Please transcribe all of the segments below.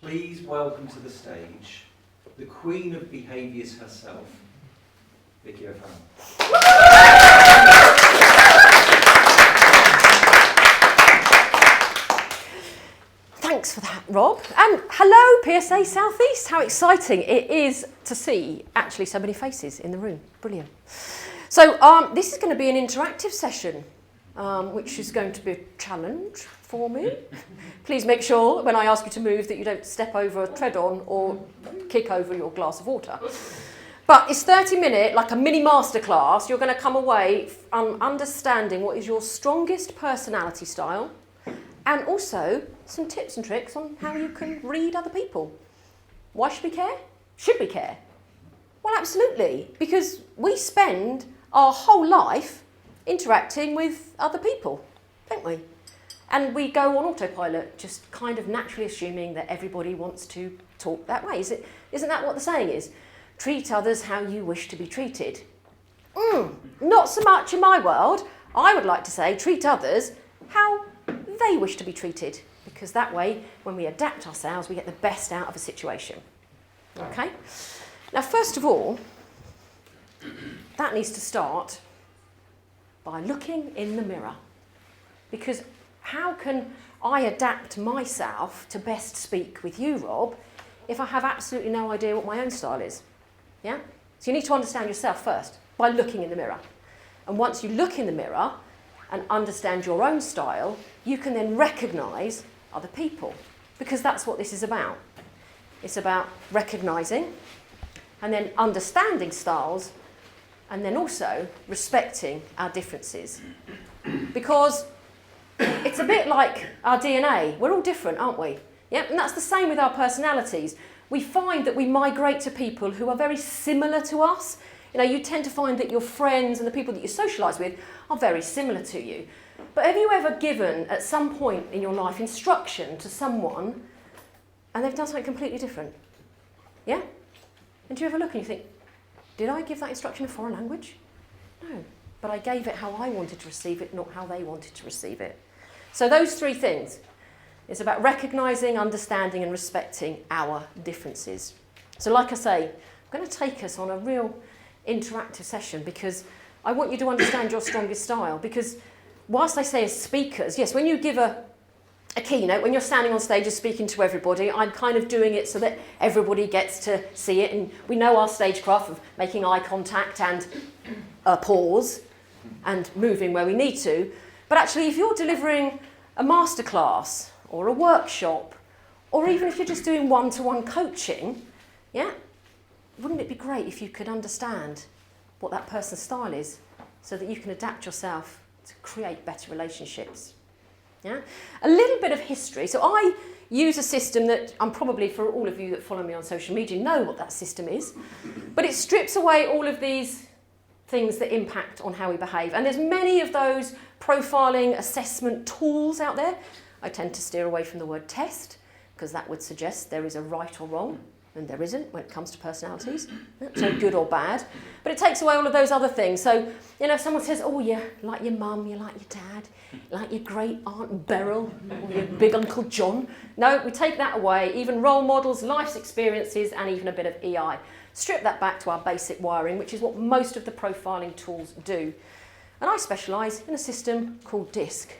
Please welcome to the stage the Queen of Behaviours herself, Vicky O'Farrell. Thanks for that, Rob. And hello, PSA South East. How exciting it is to see actually so many faces in the room. Brilliant. So this is going to be an interactive session, which is going to be a challenge for me. Please make sure when I ask you to move that you don't step over, tread on, or kick over your glass of water. But it's 30-minute, like a mini masterclass. You're going to come away understanding what is your strongest personality style, and also some tips and tricks on how you can read other people. Why should we care? Should we care? Well, absolutely, because we spend our whole life interacting with other people, don't we? And we go on autopilot, just kind of naturally assuming that everybody wants to talk that way. Isn't that what the saying is? Treat others how you wish to be treated. Not so much in my world. I would like to say treat others how they wish to be treated, because that way, when we adapt ourselves, we get the best out of a situation. Okay? Now, first of all, that needs to start by looking in the mirror, because how can I adapt myself to best speak with you, Rob, if I have absolutely no idea what my own style is? Yeah? So you need to understand yourself first by looking in the mirror. And once you look in the mirror and understand your own style, you can then recognise other people, because that's what this is about. It's about recognising and then understanding styles, and then also respecting our differences. Because it's a bit like our DNA. We're all different, aren't we? Yeah? And that's the same with our personalities. We find that we migrate to people who are very similar to us. You know, you tend to find that your friends and the people that you socialise with are very similar to you. But have you ever given, at some point in your life, instruction to someone and they've done something completely different? Yeah? And do you ever look and you think, did I give that instruction in a foreign language? No. But I gave it how I wanted to receive it, not how they wanted to receive it. So those three things. It's about recognising, understanding and respecting our differences. So like I say, I'm going to take us on a real interactive session, because I want you to understand your strongest style. Because whilst I say as speakers, yes, when you give a keynote, when you're standing on stage and speaking to everybody, I'm kind of doing it so that everybody gets to see it, and we know our stagecraft of making eye contact and pause and moving where we need to. But actually, if you're delivering a masterclass or a workshop, or even if you're just doing one-to-one coaching, yeah, wouldn't it be great if you could understand what that person's style is, so that you can adapt yourself to create better relationships? Yeah? A little bit of history. So I use a system that I'm probably, for all of you that follow me on social media, know what that system is. But it strips away all of these things that impact on how we behave. And there's many of those profiling assessment tools out there. I tend to steer away from the word test, because that would suggest there is a right or wrong, and there isn't when it comes to personalities, so good or bad. But it takes away all of those other things. So, you know, if someone says, oh, you like your mum, you like your dad, you like your great aunt Beryl, or your big uncle John. No, we take that away, even role models, life's experiences, and even a bit of EI. Strip that back to our basic wiring, which is what most of the profiling tools do. And I specialise in a system called DISC.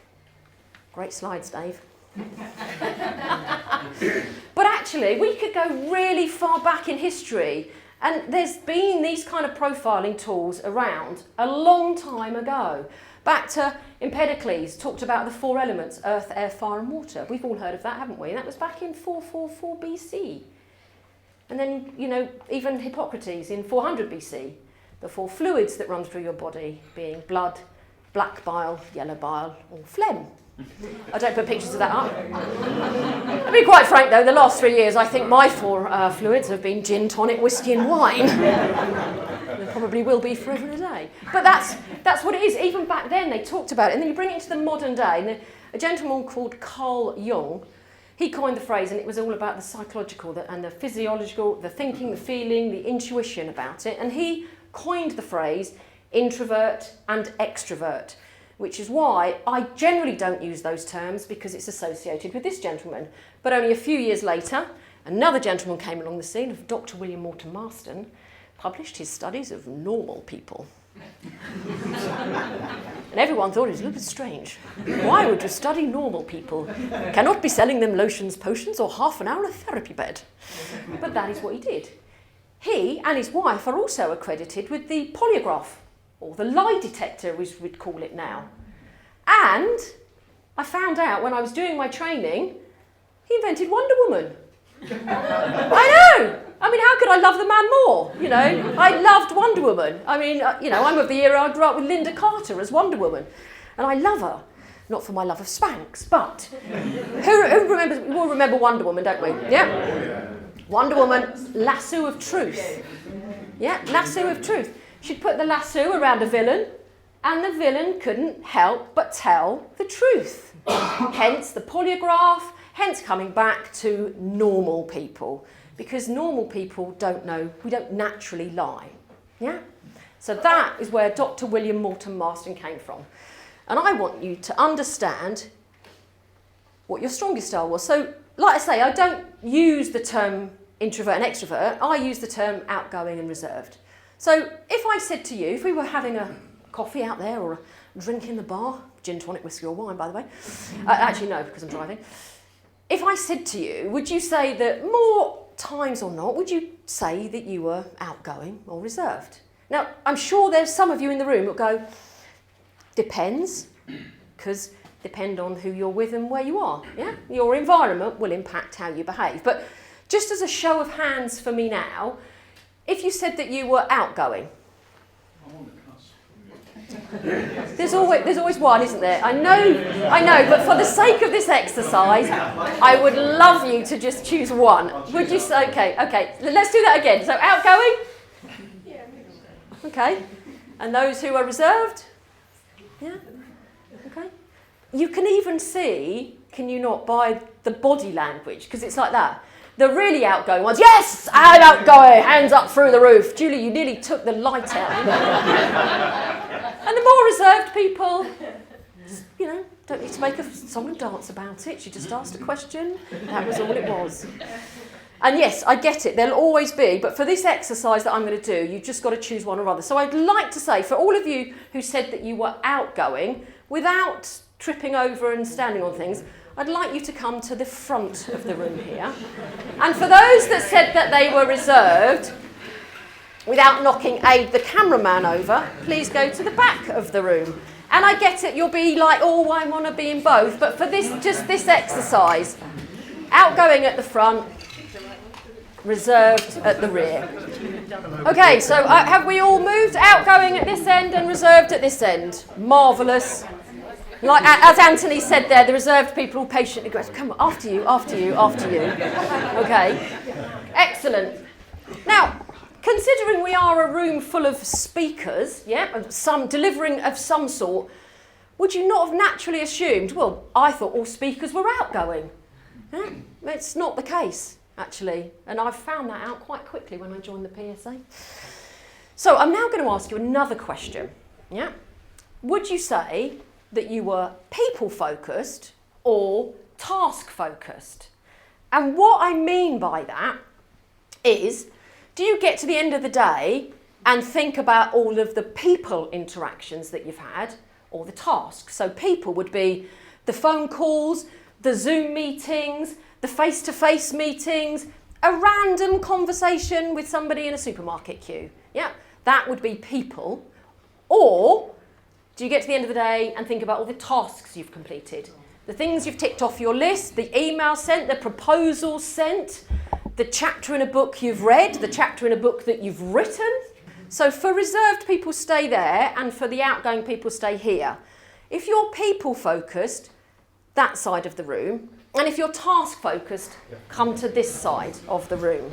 Great slides, Dave. But actually, we could go really far back in history, and there's been these kind of profiling tools around a long time ago. Back to Empedocles, talked about the four elements, earth, air, fire and water. We've all heard of that, haven't we? And that was back in 444 BC. And then, you know, even Hippocrates in 400 BC, the four fluids that run through your body being blood, black bile, yellow bile or phlegm. I don't put pictures of that up. To be quite frank though, the last 3 years I think my four fluids have been gin, tonic, whiskey and wine. They probably will be forever and a day. But that's what it is. Even back then they talked about it, and then you bring it into the modern day. And a gentleman called Carl Jung, he coined the phrase, and it was all about the psychological and the physiological, the thinking, the feeling, the intuition about it. And he coined the phrase introvert and extrovert, which is why I generally don't use those terms, because it's associated with this gentleman. But only a few years later, Another gentleman came along the scene, of Dr. William Morton Marston, published his studies of normal people. And everyone thought it was a little bit strange. Why would you study normal people? Cannot be selling them lotions, potions, or half an hour in a therapy bed. But that is what he did. He and his wife are also accredited with the polygraph, or the lie detector, as we'd call it now. And I found out when I was doing my training, he invented Wonder Woman. I know! I mean, how could I love the man more? You know, I loved Wonder Woman. I mean, you know, I'm of the era I grew up with Linda Carter as Wonder Woman. And I love her. Not for my love of Spanx, but who remembers, we all remember Wonder Woman, don't we? Yeah? Wonder Woman, lasso of truth. Yeah, lasso of truth. She'd put the lasso around a villain, and the villain couldn't help but tell the truth. Hence the polygraph, hence coming back to normal people. Because normal people don't know, we don't naturally lie. Yeah? So that is where Dr. William Morton Marston came from. And I want you to understand what your strongest style was. So, like I say, I don't use the term introvert and extrovert. I use the term outgoing and reserved. So if I said to you, if we were having a coffee out there or a drink in the bar, gin, tonic, whiskey or wine, by the way. Actually, no, because I'm driving. If I said to you, would you say that more times or not, would you say that you were outgoing or reserved? Now, I'm sure there's some of you in the room that go, depends, because depend on who you're with and where you are. Yeah, your environment will impact how you behave. But just as a show of hands for me now, if you said that you were outgoing, there's always one, isn't there? I know, but for the sake of this exercise, I would love you to just choose one. Would you say, okay, let's do that again. So outgoing? Okay. And those who are reserved? Yeah. Okay. You can even see, can you not, by the body language, because it's like that. The really outgoing ones, yes, I'm outgoing, hands up through the roof. Julie, you nearly took the light out. And the more reserved people, you know, don't need to make a song and dance about it. She just asked a question. That was all it was. And yes, I get it. There'll always be, but for this exercise that I'm going to do, you've just got to choose one or other. So I'd like to say, for all of you who said that you were outgoing, without tripping over and standing on things, I'd like you to come to the front of the room here. And for those that said that they were reserved, without knocking Abe the cameraman over, please go to the back of the room. And I get it, you'll be like, oh, I want to be in both. But for this, just this exercise, outgoing at the front, reserved at the rear. Okay, so have we all moved? Outgoing at this end and reserved at this end. Marvellous. Like, as Anthony said there, the reserved people all patiently go, come on, after you. Okay, excellent. Now, considering we are a room full of speakers, some delivering of some sort, would you not have naturally assumed, well, I thought all speakers were outgoing? Yeah, it's not the case, actually, and I've found that out quite quickly when I joined the PSA. So I'm now going to ask you another question. Yeah, would you say that you were people-focused or task-focused? And what I mean by that is, do you get to the end of the day and think about all of the people interactions that you've had, or the tasks? So people would be the phone calls, the Zoom meetings, the face-to-face meetings, a random conversation with somebody in a supermarket queue. Yeah, that would be people. Or do you get to the end of the day and think about all the tasks you've completed? The things you've ticked off your list, the email sent, the proposal sent, the chapter in a book you've read, the chapter in a book that you've written. So for reserved people, stay there, and for the outgoing people, stay here. If you're people-focused, that side of the room, and if you're task-focused, come to this side of the room.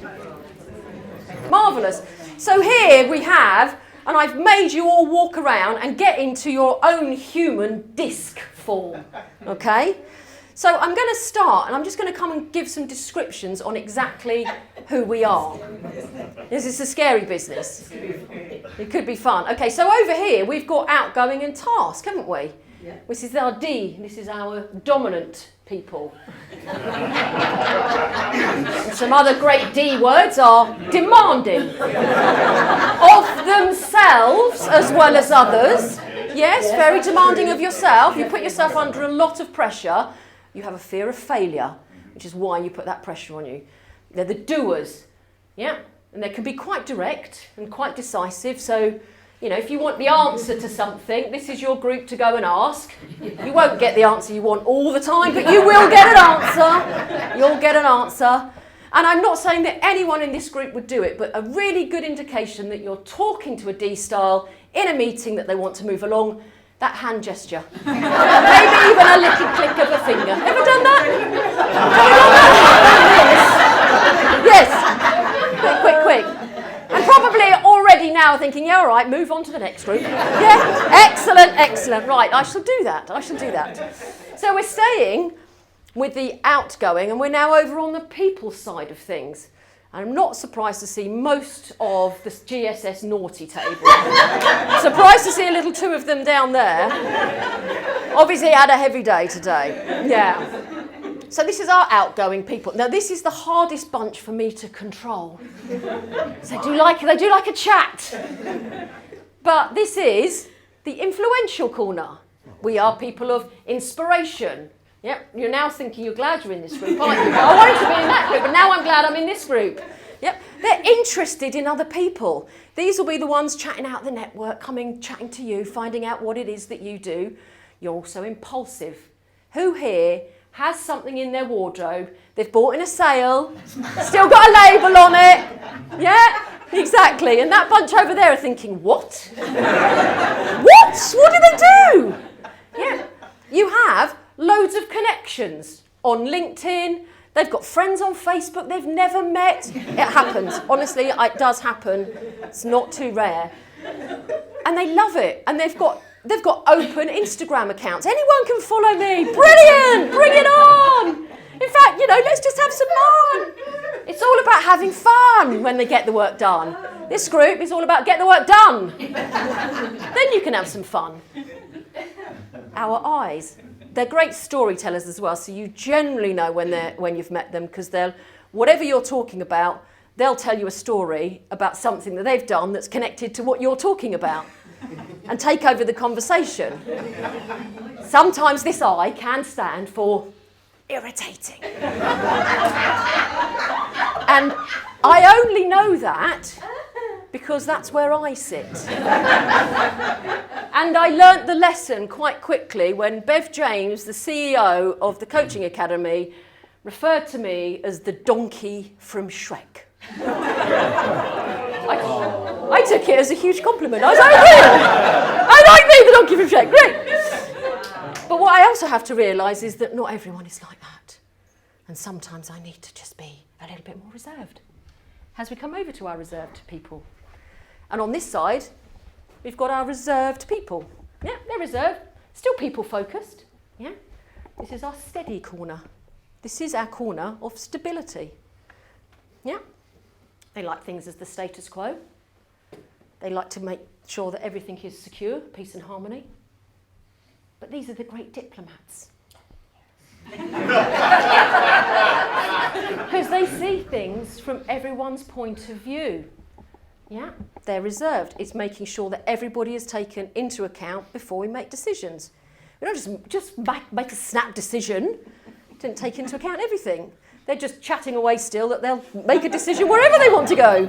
Marvellous. So here we have, and I've made you all walk around and get into your own human disc form, okay? So I'm going to start, and I'm just going to come and give some descriptions on exactly who we are. This is a scary business. It could be fun. Okay, so over here we've got outgoing and task, haven't we? Yeah. This is our D. This is our dominant people. And some other great D words are demanding of themselves as well as others. Yes, very demanding of yourself. You put yourself under a lot of pressure. You have a fear of failure, which is why you put that pressure on you. They're the doers. Yeah, and they can be quite direct and quite decisive. So, if you want the answer to something, this is your group to go and ask. You won't get the answer you want all the time, but you will get an answer. You'll get an answer. And I'm not saying that anyone in this group would do it, but a really good indication that you're talking to a D style in a meeting that they want to move along, that hand gesture. Maybe even a little click of a finger. Ever done that? Yes. Quick. And probably already now thinking, yeah, all right, move on to the next group. Yeah, excellent. Right, I shall do that. So we're staying with the outgoing, and we're now over on the people side of things. I'm not surprised to see most of the GSS naughty table. Surprised to see a little two of them down there. Obviously had a heavy day today. Yeah. So this is our outgoing people. Now this is the hardest bunch for me to control. So they do like a chat. But this is the influential corner. We are people of inspiration. Yep, you're now thinking you're glad you're in this group, aren't you? I wanted to be in that group, but now I'm glad I'm in this group. Yep, they're interested in other people. These will be the ones chatting out the network, chatting to you, finding out what it is that you do. You're also impulsive. Who here has something in their wardrobe they've bought in a sale, still got a label on it? Yeah, exactly. And that bunch over there are thinking, what? What? What do they do? Yeah, you have loads of connections on LinkedIn. They've got friends on Facebook they've never met. It happens. Honestly, it does happen. It's not too rare. And they love it. And they've got open Instagram accounts. Anyone can follow me. Brilliant. Bring it on. In fact, let's just have some fun. It's all about having fun when they get the work done. This group is all about get the work done. Then you can have some fun. Our eyes. They're great storytellers as well, so you generally know when you've met them, because whatever you're talking about, they'll tell you a story about something that they've done that's connected to what you're talking about and take over the conversation. Sometimes this I can stand for irritating. And I only know that because that's where I sit. And I learnt the lesson quite quickly when Bev James, the CEO of the Coaching Academy, referred to me as the donkey from Shrek. I took it as a huge compliment. I was like, I like being the donkey from Shrek, great. But what I also have to realise is that not everyone is like that. And sometimes I need to just be a little bit more reserved. As we come over to our reserved people. And on this side, we've got our reserved people. Yeah, they're reserved, still people focused. Yeah, this is our steady corner. This is our corner of stability. Yeah, they like things as the status quo. They like to make sure that everything is secure, peace and harmony. But these are the great diplomats. Because they see things from everyone's point of view. Yeah, they're reserved. It's making sure that everybody is taken into account before we make decisions. We don't just make a snap decision. Didn't take into account everything. They're just chatting away still that they'll make a decision wherever they want to go.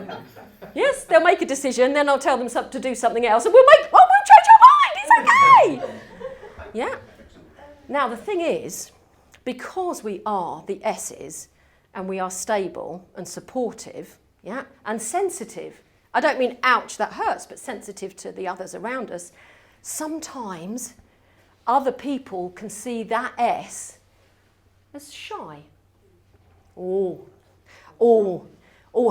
Yes, they'll make a decision, then I'll tell them to do something else, and we'll change our mind. It's okay. Yeah. Now the thing is, because we are the S's and we are stable and supportive, yeah, and sensitive. I don't mean ouch, that hurts, but sensitive to the others around us. Sometimes other people can see that S as shy. Oh,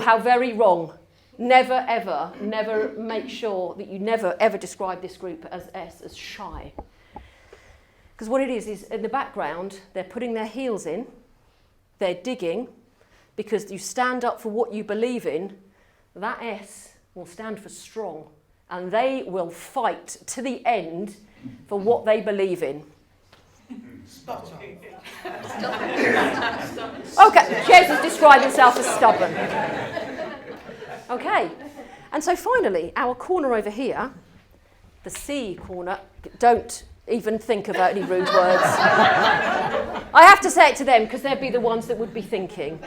how very wrong. Never, ever, never make sure that you never, ever describe this group as S as shy. Because what it is in the background, they're putting their heels in, they're digging, because you stand up for what you believe in, that S will stand for strong. and they will fight to the end for what they believe in. Spot on. Okay, Jez has described himself as stubborn. Okay, and so finally, our corner over here, the C corner, don't even think about any rude words. I have to say it to them because they'd be the ones that would be thinking.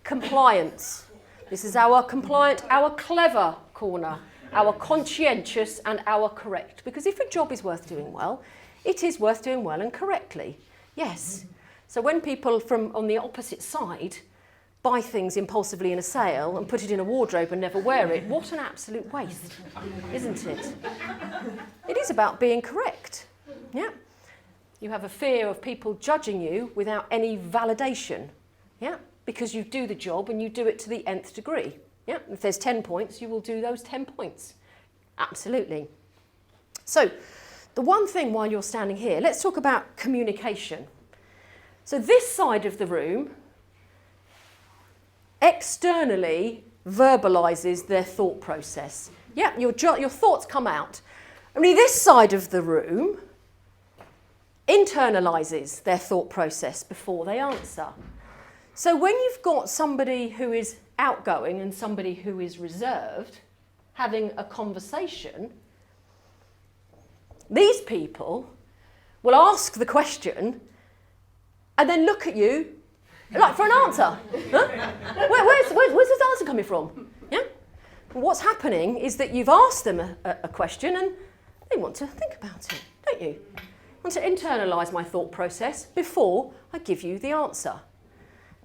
Compliance. This is our compliant, our clever corner, our conscientious and our correct. Because if a job is worth doing well, it is worth doing well and correctly. Yes. So when people from on the opposite side buy things impulsively in a sale and put it in a wardrobe and never wear it, what an absolute waste, isn't it? It is about being correct. Yeah. You have a fear of people judging you without any validation. Yeah. Because you do the job and you do it to the nth degree. Yeah. If there's 10 points, you will do those 10 points. Absolutely. So, the one thing while you're standing here, let's talk about communication. So this side of the room externally verbalises their thought process. Yeah, your thoughts come out. Only this side of the room internalises their thought process before they answer. So when you've got somebody who is outgoing and somebody who is reserved having a conversation, these people will ask the question and then look at you like for an answer. Huh? Where's this answer coming from? Yeah? What's happening is that you've asked them a question and they want to think about it, don't you? I want to internalise my thought process before I give you the answer.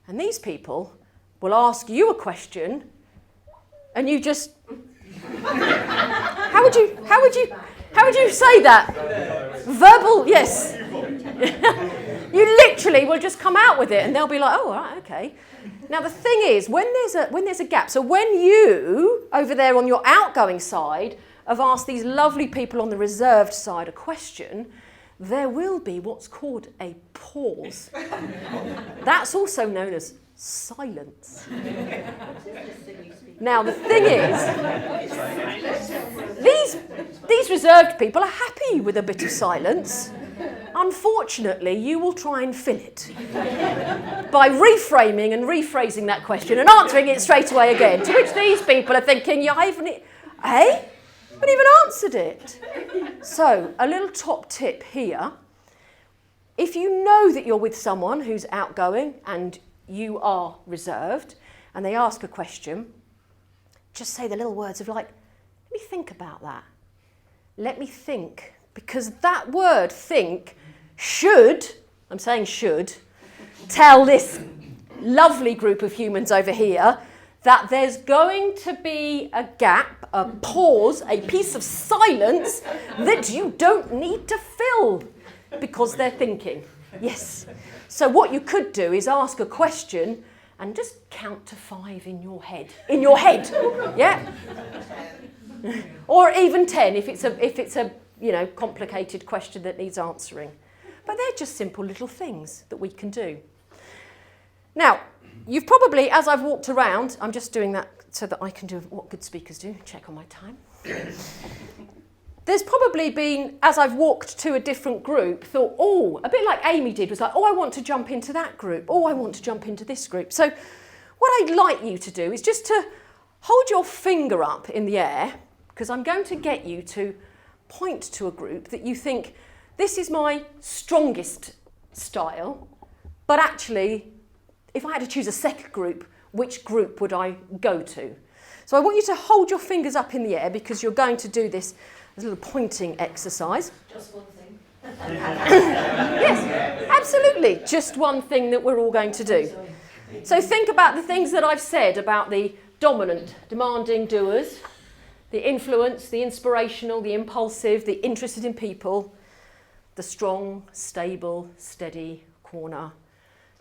And these people will ask you a question and you just... How would you say that? Verbal, yes. You literally will just come out with it and they'll be like, oh, right, okay. Now the thing is, when there's a gap, so when you, over there on your outgoing side, have asked these lovely people on the reserved side a question, there will be what's called a pause. That's also known as silence. Now the thing is, these reserved people are happy with a bit of silence. Unfortunately, you will try and fill it by reframing and rephrasing that question and answering it straight away again, to which these people are thinking, I haven't even answered it. So, a little top tip here. If you know that you're with someone who's outgoing and you are reserved, and they ask a question, just say the little words of like, let me think about that. Let me think. Because that word, think, should, I'm saying should, tell this lovely group of humans over here that there's going to be a gap, a pause, a piece of silence that you don't need to fill because they're thinking. Yes. So what you could do is ask a question and just count to 5 in your head. In your head, yeah? Or even 10 if it's a complicated question that needs answering. But they're just simple little things that we can do. Now, you've probably, as I've walked around, I'm just doing that so that I can do what good speakers do, check on my time. There's probably been, as I've walked to a different group, thought, a bit like Amy did, was like, I want to jump into that group. I want to jump into this group. So what I'd like you to do is just to hold your finger up in the air, because I'm going to get you to point to a group that you think, this is my strongest style, but actually, if I had to choose a second group, which group would I go to? So I want you to hold your fingers up in the air because you're going to do this little pointing exercise. Just one thing. Yes, absolutely. Just one thing that we're all going to do. So think about the things that I've said about the dominant, demanding doers, the influence, the inspirational, the impulsive, the interested in people, the strong, stable, steady corner,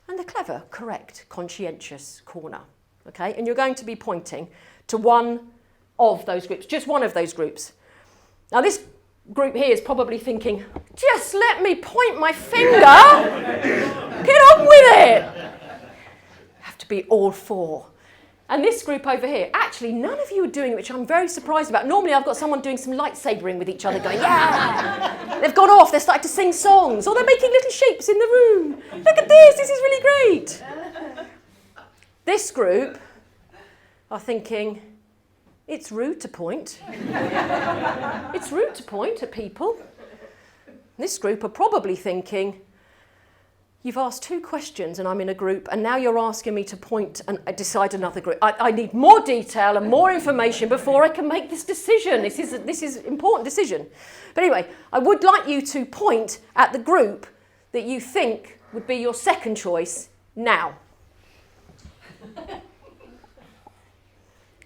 and the clever, correct, conscientious corner. Okay, and you're going to be pointing to one of those groups, just one of those groups. Now this group here is probably thinking, just let me point my finger, get on with it. Have to be all 4. And this group over here, actually, none of you are doing it, which I'm very surprised about. Normally, I've got someone doing some lightsabering with each other, going, yeah! They've gone off, they're starting to sing songs, or they're making little shapes in the room. Look at this is really great. This group are thinking, it's rude to point. It's rude to point at people. This group are probably thinking, you've asked 2 questions and I'm in a group, and now you're asking me to point and decide another group. I need more detail and more information before I can make this decision. This is an important decision. But anyway, I would like you to point at the group that you think would be your second choice now.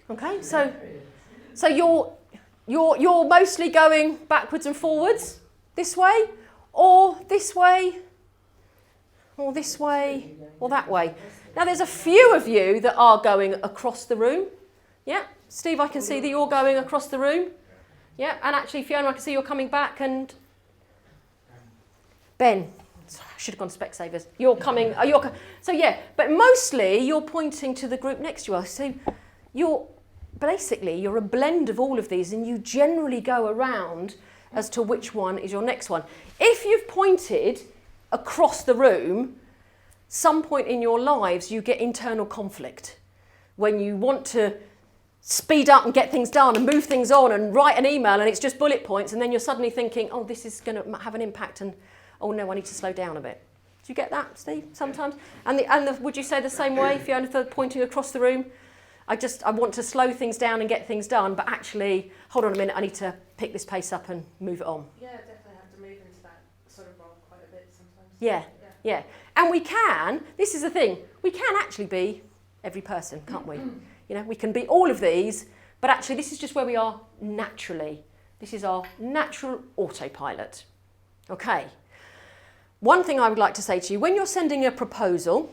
Okay, so you're mostly going backwards and forwards, this way, or this way, or this way, or that way. Now there's a few of you that are going across the room. Yeah, Steve, I can see that you're going across the room. Yeah, and actually Fiona, I can see you're coming back, and Ben, sorry, I should have gone to Specsavers. You're coming, so yeah, but mostly you're pointing to the group next to us. So you're a blend of all of these, and you generally go around as to which one is your next one. If you've pointed across the room, some point in your lives you get internal conflict when you want to speed up and get things done and move things on and write an email and it's just bullet points, and then you're suddenly thinking, oh, this is going to have an impact, and oh no, I need to slow down a bit. Do you get that, Steve, sometimes? And would you say the same way, Fiona, for pointing across the room? I want to slow things down and get things done, but actually, hold on a minute, I need to pick this pace up and move it on. Yeah, definitely have to move into that sort of role quite a bit sometimes. Yeah. And we can, this is the thing, we can actually be every person, can't we? You know, we can be all of these, but actually this is just where we are naturally. This is our natural autopilot. Okay. One thing I would like to say to you, when you're sending a proposal,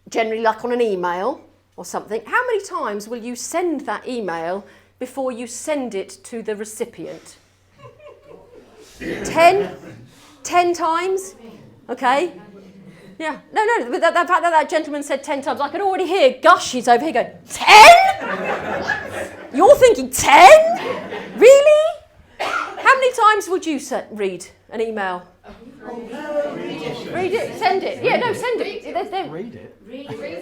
generally like on an email or something, how many times will you send that email before you send it to the recipient? 10? 10 times? Okay. Yeah. No, but the fact that gentleman said 10 times, I could already hear gushes over here going, 10? You're thinking 10? Really? How many times would you read an email? Read it, send it. Yeah, no, send it. Read it. Read it before you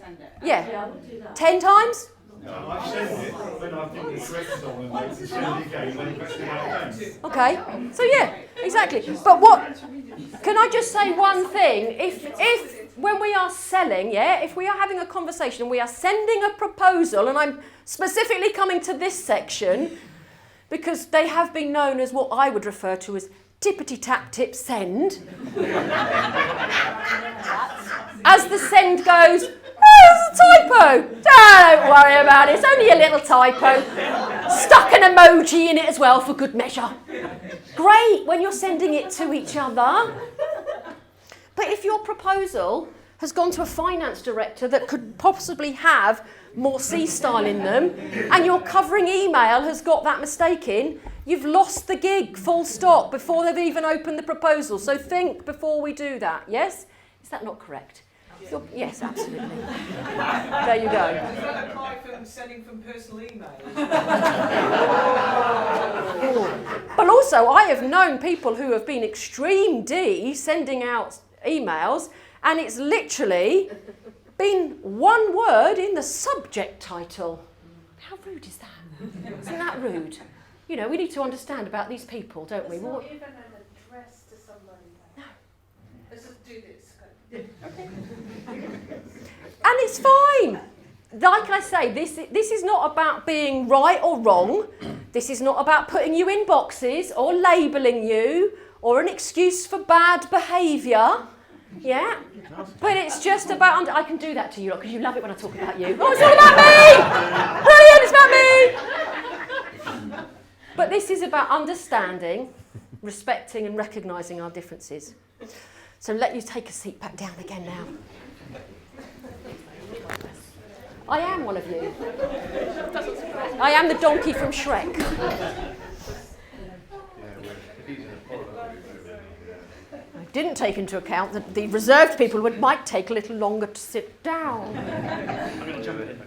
send it. Yeah. 10 times? No, I send it when I think the correct on and then send it again when it's out of time. Okay. So yeah, exactly. But what, can I just say one thing? If when we are selling, if we are having a conversation and we are sending a proposal, and I'm specifically coming to this section because they have been known as what I would refer to as tippity-tap-tip send. As the send goes, there's a typo. Don't worry about it. It's only a little typo. Stuck an emoji in it as well for good measure. Great when you're sending it to each other. But if your proposal has gone to a finance director that could possibly have more C-style in them, and your covering email has got that mistake in, you've lost the gig, full stop, before they've even opened the proposal. So think before we do that, yes? Is that not correct? Yes, absolutely. There you go. Does that apply for sending from personal emails? But also, I have known people who have been extreme D sending out emails, and it's literally been one word in the subject title. How rude is that? Isn't that rude? You know, we need to understand about these people, don't we? It's not even an address to somebody. No. Let's just do this. Okay. And it's fine. Like I say, this is not about being right or wrong. This is not about putting you in boxes or labelling you or an excuse for bad behaviour. Yeah? But it's just about... I can do that to you because you love it when I talk about you. Oh, it's all about me! Brilliant, it's about me! But this is about understanding, respecting and recognising our differences. So let you take a seat back down again now. I am one of you. I am the donkey from Shrek. I didn't take into account that the reserved people might take a little longer to sit down. I'm going to jump in.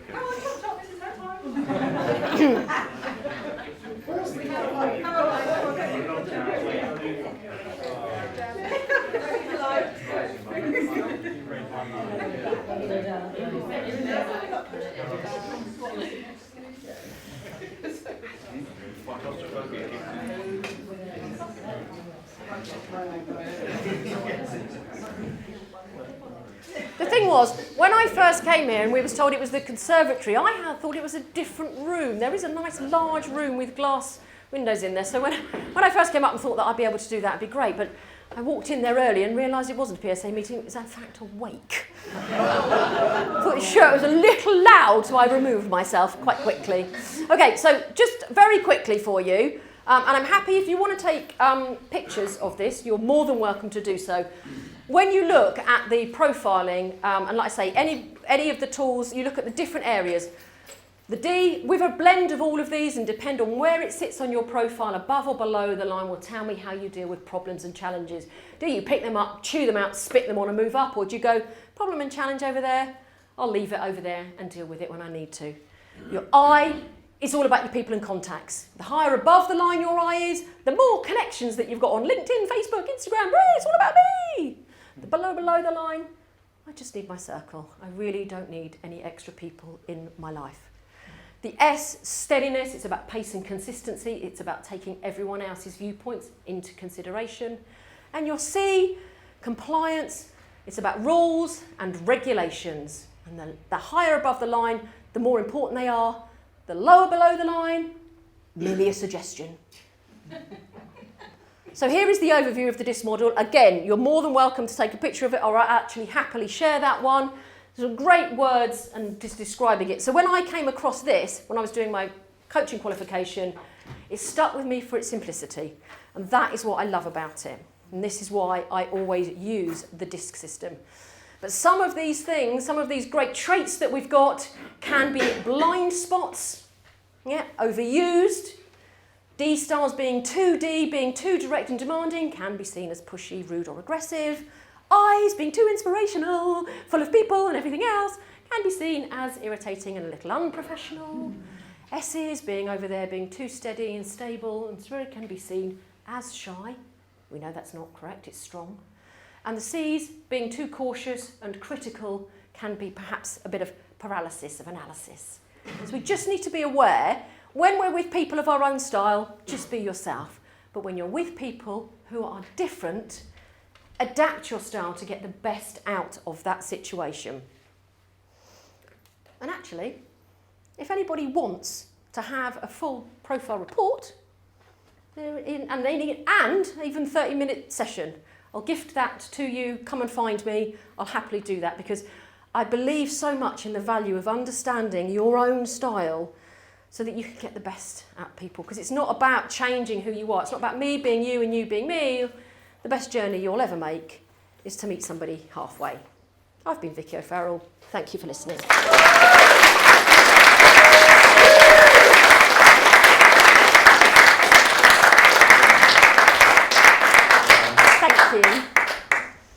The thing was, when I first came here and we was told it was the conservatory, I had thought it was a different room. There is a nice large room with glass windows in there. So when I first came up and thought that I'd be able to do that, it'd be great. But I walked in there early and realised it wasn't a PSA meeting, it was in fact a wake. I thought sure, it was a little loud, so I removed myself quite quickly. Okay, so just very quickly for you, and I'm happy if you want to take pictures of this, you're more than welcome to do so. When you look at the profiling, and like I say, any of the tools, you look at the different areas. The D, with a blend of all of these, and depend on where it sits on your profile, above or below the line, will tell me how you deal with problems and challenges. Do you pick them up, chew them out, spit them on and move up, or do you go, problem and challenge over there, I'll leave it over there and deal with it when I need to. Your I is all about your people and contacts. The higher above the line your I is, the more connections that you've got on LinkedIn, Facebook, Instagram, it's all about me. The below the line, I just need my circle. I really don't need any extra people in my life. The S, steadiness, it's about pace and consistency. It's about taking everyone else's viewpoints into consideration. And your C, compliance, it's about rules and regulations. And the higher above the line, the more important they are. The lower below the line, merely a suggestion. So here is the overview of the DISC model. Again, you're more than welcome to take a picture of it, or I actually happily share that one. There's some great words and just describing it. So when I came across this, when I was doing my coaching qualification, it stuck with me for its simplicity. And that is what I love about it. And this is why I always use the DISC system. But some of these things, some of these great traits that we've got can be blind spots, overused. D stars being too D, being too direct and demanding, can be seen as pushy, rude or aggressive. I's being too inspirational, full of people and everything else, can be seen as irritating and a little unprofessional. S's being over there, being too steady and stable and spirit, can be seen as shy. We know that's not correct, it's strong. And the C's, being too cautious and critical, can be perhaps a bit of paralysis of analysis. So we just need to be aware, when we're with people of our own style, just be yourself. But when you're with people who are different, adapt your style to get the best out of that situation. And actually, if anybody wants to have a full profile report, and even 30-minute session, I'll gift that to you, come and find me, I'll happily do that, because I believe so much in the value of understanding your own style so that you can get the best out of people, because it's not about changing who you are, it's not about me being you and you being me. The best journey you'll ever make is to meet somebody halfway. I've been Vicky O'Farrell, thank you for listening.